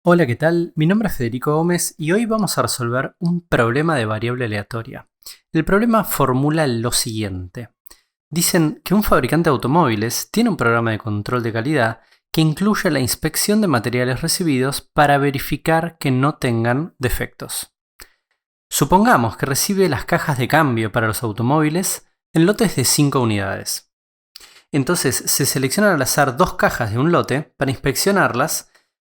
Hola, ¿qué tal? Mi nombre es Federico Gómez y hoy vamos a resolver un problema de variable aleatoria. El problema formula lo siguiente. Dicen que un fabricante de automóviles tiene un programa de control de calidad que incluye la inspección de materiales recibidos para verificar que no tengan defectos. Supongamos que recibe las cajas de cambio para los automóviles en lotes de 5 unidades. Entonces se seleccionan al azar dos cajas de un lote para inspeccionarlas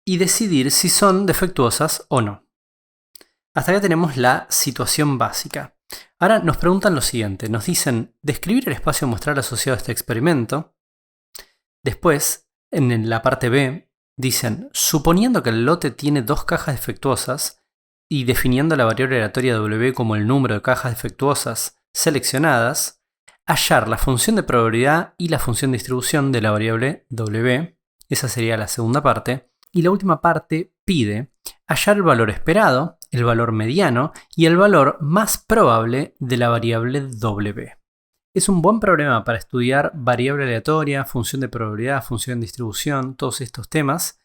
y decidir si son defectuosas o no. Hasta acá tenemos la situación básica. Ahora nos preguntan lo siguiente, nos dicen describir el espacio muestral asociado a este experimento. Después, en la parte B, dicen suponiendo que el lote tiene dos cajas defectuosas y definiendo la variable aleatoria W como el número de cajas defectuosas seleccionadas, hallar la función de probabilidad y la función de distribución de la variable W. Esa sería la segunda parte. Y la última parte pide hallar el valor esperado, el valor mediano y el valor más probable de la variable W. Es un buen problema para estudiar variable aleatoria, función de probabilidad, función de distribución, todos estos temas.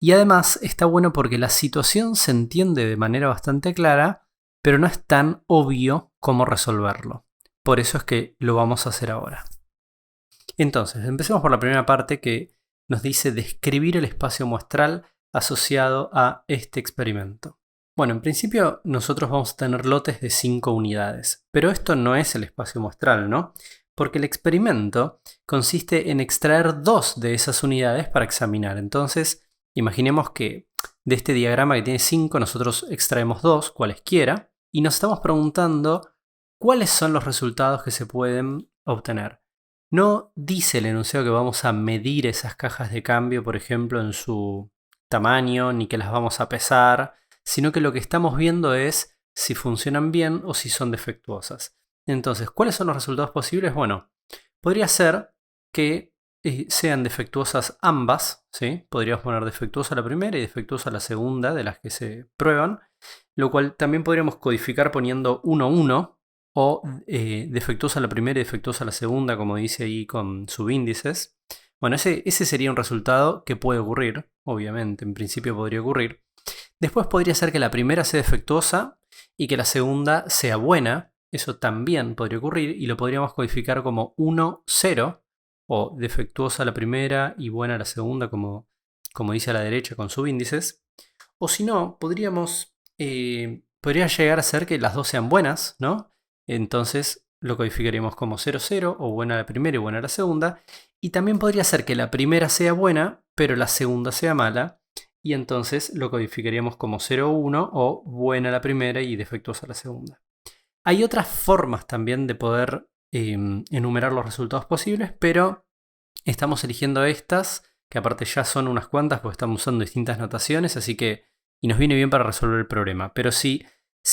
Y además está bueno porque la situación se entiende de manera bastante clara, pero no es tan obvio cómo resolverlo. Por eso es que lo vamos a hacer ahora. Entonces, empecemos por la primera parte que nos dice describir el espacio muestral asociado a este experimento. Bueno, en principio nosotros vamos a tener lotes de 5 unidades, pero esto no es el espacio muestral, ¿no? Porque el experimento consiste en extraer 2 de esas unidades para examinar. Entonces, imaginemos que de este diagrama que tiene 5, nosotros extraemos 2, cualesquiera, y nos estamos preguntando cuáles son los resultados que se pueden obtener. No dice el enunciado que vamos a medir esas cajas de cambio, por ejemplo, en su tamaño, ni que las vamos a pesar, sino que lo que estamos viendo es si funcionan bien o si son defectuosas. Entonces, ¿cuáles son los resultados posibles? Bueno, podría ser que sean defectuosas ambas, ¿sí? Podríamos poner defectuosa la primera y defectuosa la segunda de las que se prueban, lo cual también podríamos codificar poniendo 1, 1, o defectuosa la primera y defectuosa la segunda, como dice ahí con subíndices. Bueno, ese sería un resultado que puede ocurrir, obviamente, en principio podría ocurrir. Después podría ser que la primera sea defectuosa y que la segunda sea buena. Eso también podría ocurrir y lo podríamos codificar como 1, 0, o defectuosa la primera y buena la segunda, como dice a la derecha con subíndices. O si no, podría llegar a ser que las dos sean buenas, ¿no? Entonces lo codificaríamos como 0, 0, o buena la primera y buena la segunda. Y también podría ser que la primera sea buena, pero la segunda sea mala. Y entonces lo codificaríamos como 0, 1, o buena la primera y defectuosa la segunda. Hay otras formas también de poder enumerar los resultados posibles, pero estamos eligiendo estas, que aparte ya son unas cuantas porque estamos usando distintas notaciones, así que y nos viene bien para resolver el problema. Pero si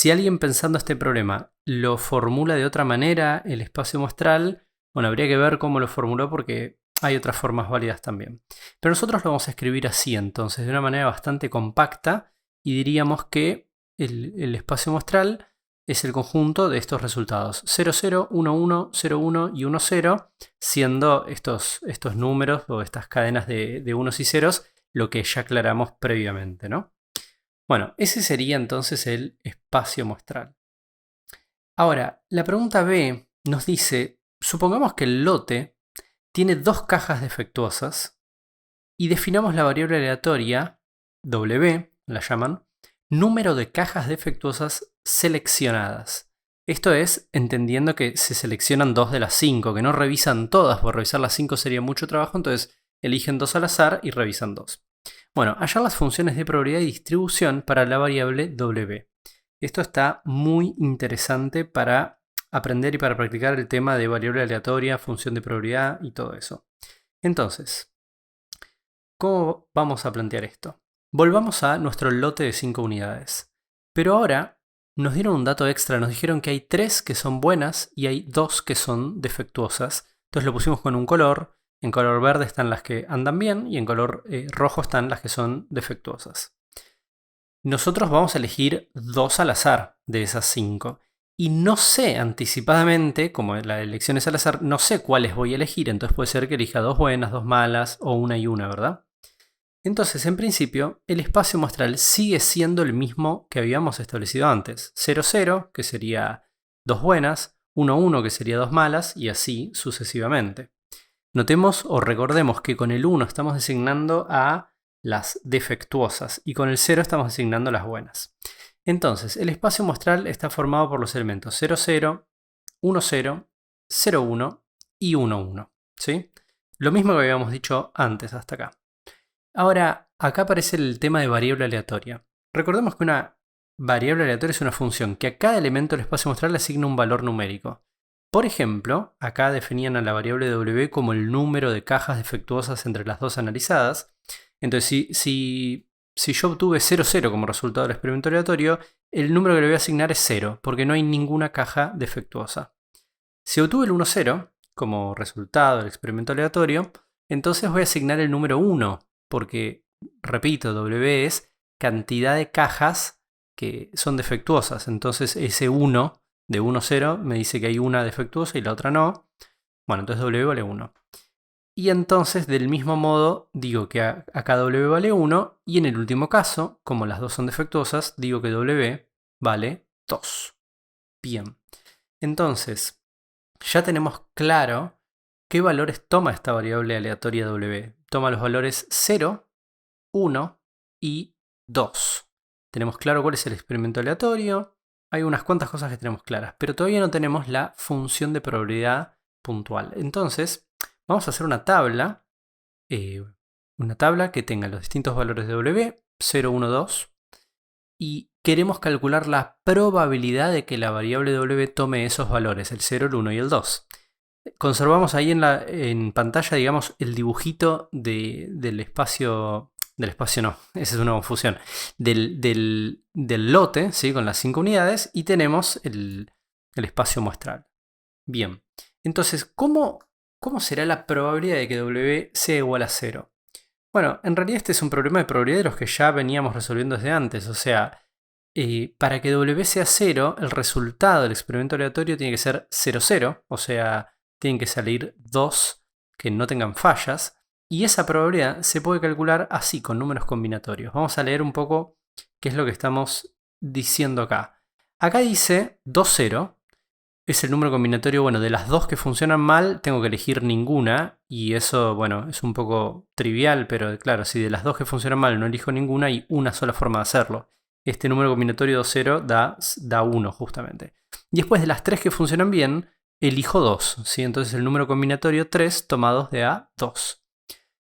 alguien pensando este problema lo formula de otra manera, el espacio muestral, bueno, habría que ver cómo lo formuló porque hay otras formas válidas también. Pero nosotros lo vamos a escribir así entonces, de una manera bastante compacta, y diríamos que el espacio muestral es el conjunto de estos resultados 0, 0, 1, 1, 0, 1 y 1, 0, siendo estos números o estas cadenas de unos y ceros lo que ya aclaramos previamente, ¿no? Bueno, ese sería entonces el espacio muestral. Ahora, la pregunta B nos dice, supongamos que el lote tiene dos cajas defectuosas y definamos la variable aleatoria W, la llaman, número de cajas defectuosas seleccionadas. Esto es entendiendo que se seleccionan 2 de las 5, que no revisan todas, porque revisar las 5 sería mucho trabajo, entonces eligen 2 al azar y revisan 2. Bueno, hallar las funciones de probabilidad y distribución para la variable W. Esto está muy interesante para aprender y para practicar el tema de variable aleatoria, función de probabilidad y todo eso. Entonces, ¿cómo vamos a plantear esto? Volvamos a nuestro lote de 5 unidades. Pero ahora nos dieron un dato extra, nos dijeron que hay 3 que son buenas y hay 2 que son defectuosas. Entonces lo pusimos con un color. En color verde están las que andan bien y en color rojo están las que son defectuosas. Nosotros vamos a elegir 2 al azar de esas 5. Y no sé anticipadamente, como la elección es al azar, no sé cuáles voy a elegir. Entonces puede ser que elija 2 buenas, 2 malas o una y una, ¿verdad? Entonces, en principio, el espacio muestral sigue siendo el mismo que habíamos establecido antes. 0, 0, que sería 2 buenas, 1, 1, que sería 2 malas, y así sucesivamente. Notemos o recordemos que con el 1 estamos designando a las defectuosas y con el 0 estamos designando las buenas. Entonces, el espacio muestral está formado por los elementos 0, 0, 1, 0, 0, 1 y 1, 1. ¿Sí? Lo mismo que habíamos dicho antes hasta acá. Ahora, acá aparece el tema de variable aleatoria. Recordemos que una variable aleatoria es una función que a cada elemento del espacio muestral le asigna un valor numérico. Por ejemplo, acá definían a la variable w como el número de cajas defectuosas entre las dos analizadas. Entonces, si yo obtuve 0, 0 como resultado del experimento aleatorio, el número que le voy a asignar es 0, porque no hay ninguna caja defectuosa. Si obtuve el 1, 0 como resultado del experimento aleatorio, entonces voy a asignar el número 1, porque, repito, w es cantidad de cajas que son defectuosas. Entonces ese 1 de 1, 0 me dice que hay una defectuosa y la otra no. Bueno, entonces w vale 1. Y entonces, del mismo modo, digo que acá w vale 1. Y en el último caso, como las dos son defectuosas, digo que w vale 2. Bien. Entonces, ya tenemos claro qué valores toma esta variable aleatoria w. Toma los valores 0, 1 y 2. Tenemos claro cuál es el experimento aleatorio. Hay unas cuantas cosas que tenemos claras, pero todavía no tenemos la función de probabilidad puntual. Entonces, vamos a hacer una tabla que tenga los distintos valores de w, 0, 1, 2, y queremos calcular la probabilidad de que la variable w tome esos valores, el 0, el 1 y el 2. Conservamos ahí en pantalla, digamos, el dibujito del espacio. Del espacio no, esa es una confusión. Del lote, ¿sí? Con las 5 unidades, y tenemos el espacio muestral. Bien, entonces, ¿cómo será la probabilidad de que w sea igual a 0? Bueno, en realidad este es un problema de probabilidad de los que ya veníamos resolviendo desde antes. O sea, para que w sea 0, el resultado del experimento aleatorio tiene que ser 0, 0. O sea, tienen que salir 2 que no tengan fallas. Y esa probabilidad se puede calcular así, con números combinatorios. Vamos a leer un poco qué es lo que estamos diciendo acá. Acá dice 2, 0. Es el número combinatorio, bueno, de las dos que funcionan mal, tengo que elegir ninguna. Y eso, bueno, es un poco trivial, pero claro, si de las dos que funcionan mal no elijo ninguna, hay una sola forma de hacerlo. Este número combinatorio 2, 0 da 1 justamente. Y después de las tres que funcionan bien, elijo 2. ¿Sí? Entonces el número combinatorio 3 toma 2 de A, 2.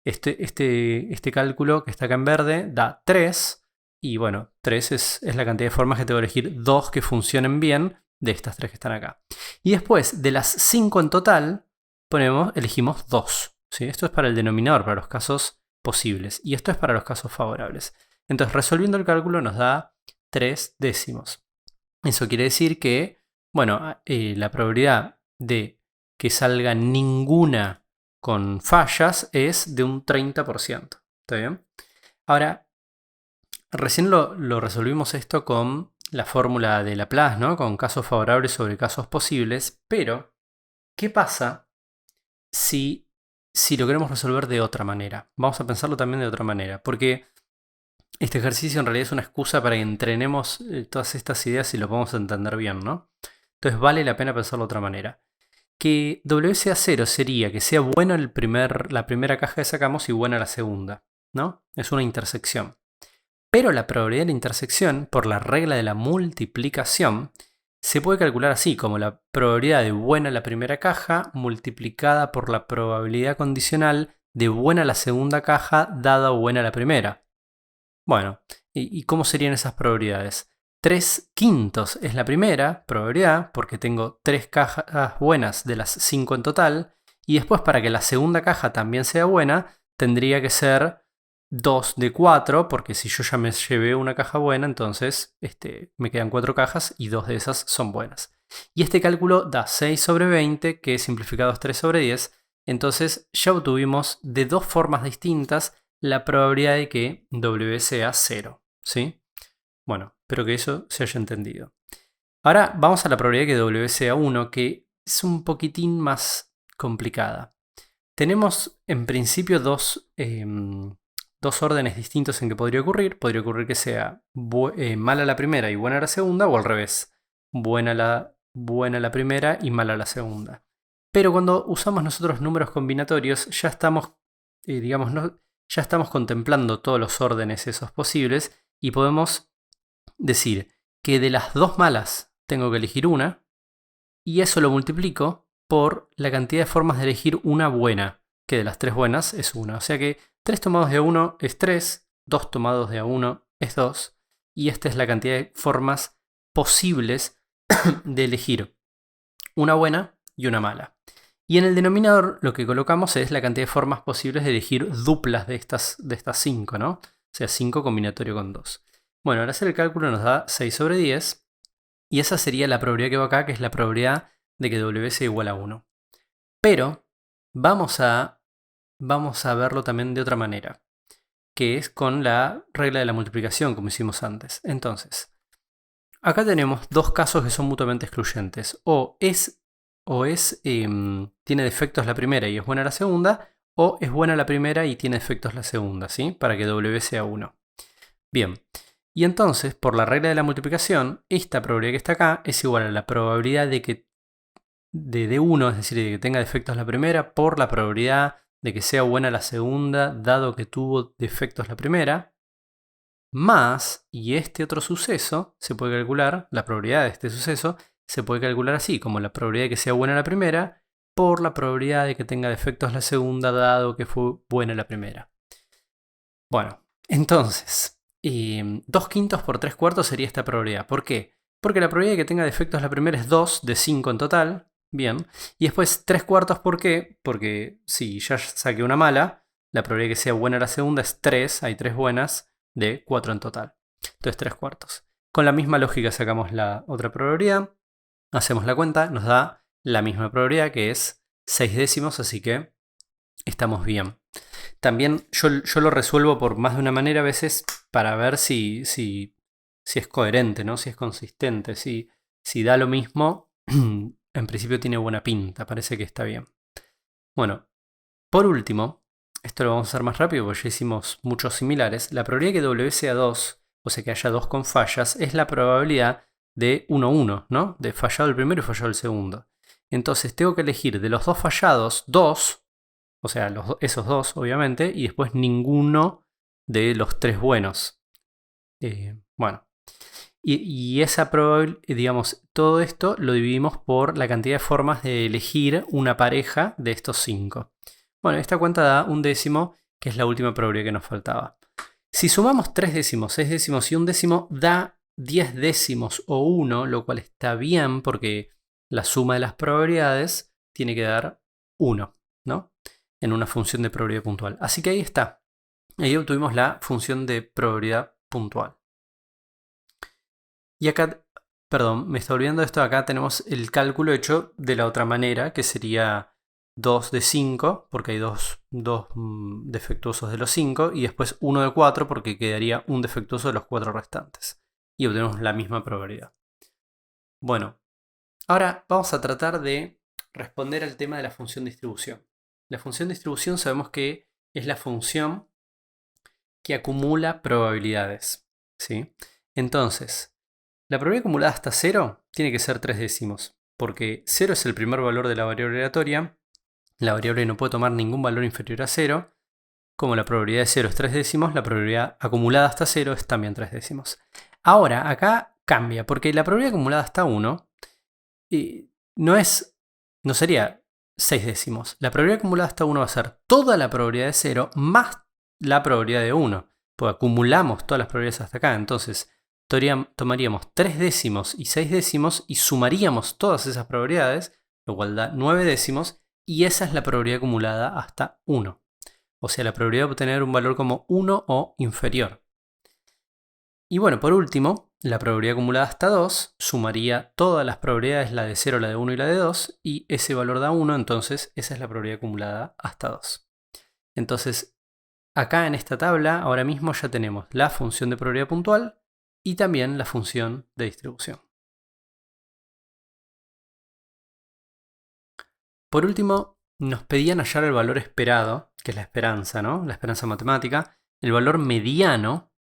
Este cálculo que está acá en verde da 3. Y bueno, 3 es la cantidad de formas que tengo que elegir 2 que funcionen bien de estas 3 que están acá. Y después, de las 5 en total, elegimos 2. ¿Sí? Esto es para el denominador, para los casos posibles. Y esto es para los casos favorables. Entonces, resolviendo el cálculo nos da 3 décimos. Eso quiere decir que, bueno, la probabilidad de que salga ninguna con fallas es de un 30%. ¿Está bien? Ahora, recién lo resolvimos esto con la fórmula de Laplace, ¿no? Con casos favorables sobre casos posibles. Pero, ¿qué pasa si lo queremos resolver de otra manera? Vamos a pensarlo también de otra manera. Porque este ejercicio en realidad es una excusa para que entrenemos todas estas ideas y lo podamos entender bien, ¿no? Entonces vale la pena pensarlo de otra manera. Que W sea 0 sería que sea bueno la primera caja que sacamos y buena la segunda, ¿no? Es una intersección. Pero la probabilidad de la intersección, por la regla de la multiplicación, se puede calcular así, como la probabilidad de buena la primera caja multiplicada por la probabilidad condicional de buena la segunda caja dada buena la primera. Bueno, ¿y cómo serían esas probabilidades? 3/5 es la primera probabilidad, porque tengo 3 cajas buenas de las 5 en total, y después para que la segunda caja también sea buena, tendría que ser 2 de 4, porque si yo ya me llevé una caja buena, entonces me quedan 4 cajas y 2 de esas son buenas. Y este cálculo da 6 sobre 20, que simplificado es 3 sobre 10, entonces ya obtuvimos de dos formas distintas la probabilidad de que W sea 0. ¿Sí? Bueno, espero que eso se haya entendido. Ahora vamos a la probabilidad de que W sea 1, que es un poquitín más complicada. Tenemos en principio dos dos órdenes distintos en que podría ocurrir. Podría ocurrir que sea mala la primera y buena la segunda, o al revés, buena la primera y mala la segunda. Pero cuando usamos nosotros números combinatorios, ya estamos, digamos, ya estamos contemplando todos los órdenes esos posibles y podemos decir que de las dos malas tengo que elegir una, y eso lo multiplico por la cantidad de formas de elegir una buena, que de las tres buenas es una. O sea que 3 tomados de A1 es 3, 2 tomados de A1 es 2, y esta es la cantidad de formas posibles de elegir una buena y una mala. Y en el denominador lo que colocamos es la cantidad de formas posibles de elegir duplas de estas 5, ¿no? O sea, 5 combinatorio con 2. Bueno, al hacer el cálculo nos da 6 sobre 10. Y esa sería la probabilidad que va acá, que es la probabilidad de que W sea igual a 1. Pero vamos a verlo también de otra manera, que es con la regla de la multiplicación, como hicimos antes. Entonces, acá tenemos dos casos que son mutuamente excluyentes. O tiene defectos la primera y es buena la segunda, o es buena la primera y tiene defectos la segunda, ¿sí? Para que W sea 1. Bien, y entonces, por la regla de la multiplicación, esta probabilidad que está acá es igual a la probabilidad de que de D1, es decir, de que tenga defectos la primera, por la probabilidad de que sea buena la segunda, dado que tuvo defectos la primera, más, y este otro suceso se puede calcular, la probabilidad de este suceso se puede calcular así, como la probabilidad de que sea buena la primera, por la probabilidad de que tenga defectos la segunda, dado que fue buena la primera. Bueno, entonces, 2 quintos por 3 cuartos sería esta probabilidad. ¿Por qué? Porque la probabilidad de que tenga defectos la primera es 2 de 5 en total. Bien. Y después 3 cuartos, ¿por qué? Porque si ya saqué una mala, la probabilidad de que sea buena la segunda es 3, hay 3 buenas, de 4 en total. Entonces 3 cuartos. Con la misma lógica sacamos la otra probabilidad, hacemos la cuenta, nos da la misma probabilidad, que es 6 décimos, así que estamos bien. También yo lo resuelvo por más de una manera a veces para ver si es coherente, ¿no? Si es consistente, si da lo mismo. En principio tiene buena pinta, parece que está bien. Bueno, por último, esto lo vamos a hacer más rápido porque ya hicimos muchos similares. La probabilidad que W sea 2, o sea que haya 2 con fallas, es la probabilidad de 1, 1, ¿no? De fallado el primero y fallado el segundo. Entonces tengo que elegir de los dos fallados 2. O sea, esos dos, obviamente, y después ninguno de los 3 buenos. Bueno, y esa probabilidad, digamos, todo esto lo dividimos por la cantidad de formas de elegir una pareja de estos 5. Bueno, esta cuenta da un décimo, que es la última probabilidad que nos faltaba. Si sumamos 3 décimos, 6 décimos y un décimo, da 10 décimos o 1, lo cual está bien porque la suma de las probabilidades tiene que dar 1, ¿no? En una función de probabilidad puntual. Así que ahí está. Ahí obtuvimos la función de probabilidad puntual. Y acá, perdón, me está olvidando de esto. Acá tenemos el cálculo hecho de la otra manera, que sería 2 de 5, porque hay dos defectuosos de los 5, y después 1 de 4, porque quedaría un defectuoso de los 4 restantes. Y obtenemos la misma probabilidad. Bueno, ahora vamos a tratar de responder al tema de la función distribución. La función distribución sabemos que es la función que acumula probabilidades, ¿sí? Entonces, la probabilidad acumulada hasta 0 tiene que ser 3 décimos, porque 0 es el primer valor de la variable aleatoria, la variable no puede tomar ningún valor inferior a 0, como la probabilidad de 0 es 3 décimos, la probabilidad acumulada hasta 0 es también 3 décimos. Ahora, acá cambia, porque la probabilidad acumulada hasta 1 no sería 6 décimos. La probabilidad acumulada hasta 1 va a ser toda la probabilidad de 0 más la probabilidad de 1. Pues acumulamos todas las probabilidades hasta acá. Entonces tomaríamos 3 décimos y 6 décimos y sumaríamos todas esas probabilidades, lo cual da 9 décimos, y esa es la probabilidad acumulada hasta 1. O sea, la probabilidad de obtener un valor como 1 o inferior. Y bueno, por último, la probabilidad acumulada hasta 2 sumaría todas las probabilidades, la de 0, la de 1 y la de 2, y ese valor da 1, entonces esa es la probabilidad acumulada hasta 2. Entonces, acá en esta tabla, ahora mismo ya tenemos la función de probabilidad puntual y también la función de distribución. Por último, nos pedían hallar el valor esperado, que es la esperanza, ¿no? La esperanza matemática. el valor mediano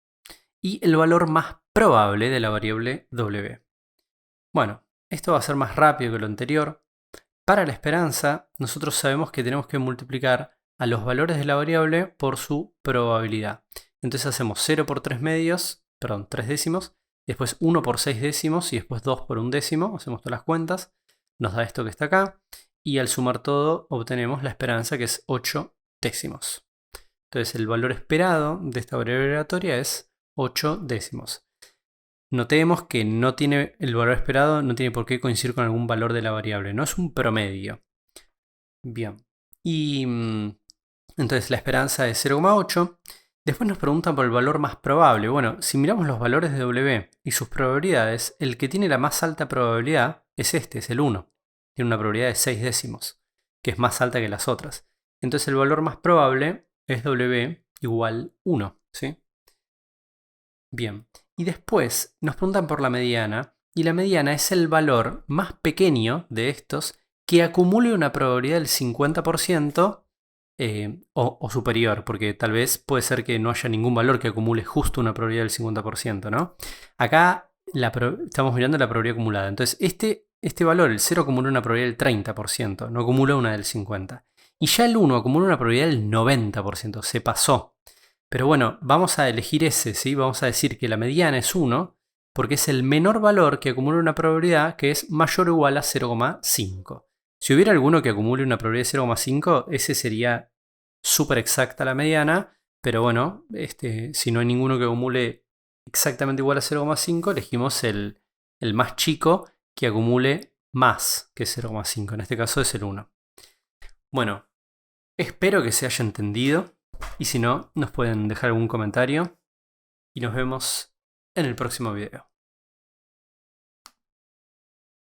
y el valor más probable de la variable W. Bueno, esto va a ser más rápido que lo anterior. Para la esperanza, nosotros sabemos que tenemos que multiplicar a los valores de la variable por su probabilidad. Entonces hacemos 0 por 3 medios, perdón, 3 décimos, después 1 por 6 décimos y después 2 por 1 décimo. Hacemos todas las cuentas, nos da esto que está acá. Y al sumar todo obtenemos la esperanza, que es 8 décimos. Entonces el valor esperado de esta variable aleatoria es 8 décimos. Notemos que el valor esperado no tiene por qué coincidir con algún valor de la variable, no es un promedio. Bien, y entonces la esperanza es 0,8. Después nos preguntan por el valor más probable. Bueno, si miramos los valores de W y sus probabilidades, el que tiene la más alta probabilidad es es el 1. Tiene una probabilidad de 6 décimos, que es más alta que las otras. Entonces el valor más probable es W igual 1, ¿sí? Bien, y después nos preguntan por la mediana, y la mediana es el valor más pequeño de estos que acumule una probabilidad del 50% o superior, porque tal vez puede ser que no haya ningún valor que acumule justo una probabilidad del 50%, ¿no? Acá estamos mirando la probabilidad acumulada. Entonces, este valor, el 0, acumula una probabilidad del 30%, no acumula una del 50%. Y ya el 1 acumula una probabilidad del 90%, se pasó. Pero bueno, vamos a elegir ese, ¿sí? Vamos a decir que la mediana es 1, porque es el menor valor que acumula una probabilidad que es mayor o igual a 0,5. Si hubiera alguno que acumule una probabilidad de 0,5, ese sería súper exacta la mediana, pero bueno, si no hay ninguno que acumule exactamente igual a 0,5, elegimos el más chico que acumule más que 0,5, en este caso es el 1. Bueno, espero que se haya entendido, y si no, nos pueden dejar algún comentario, y nos vemos en el próximo video.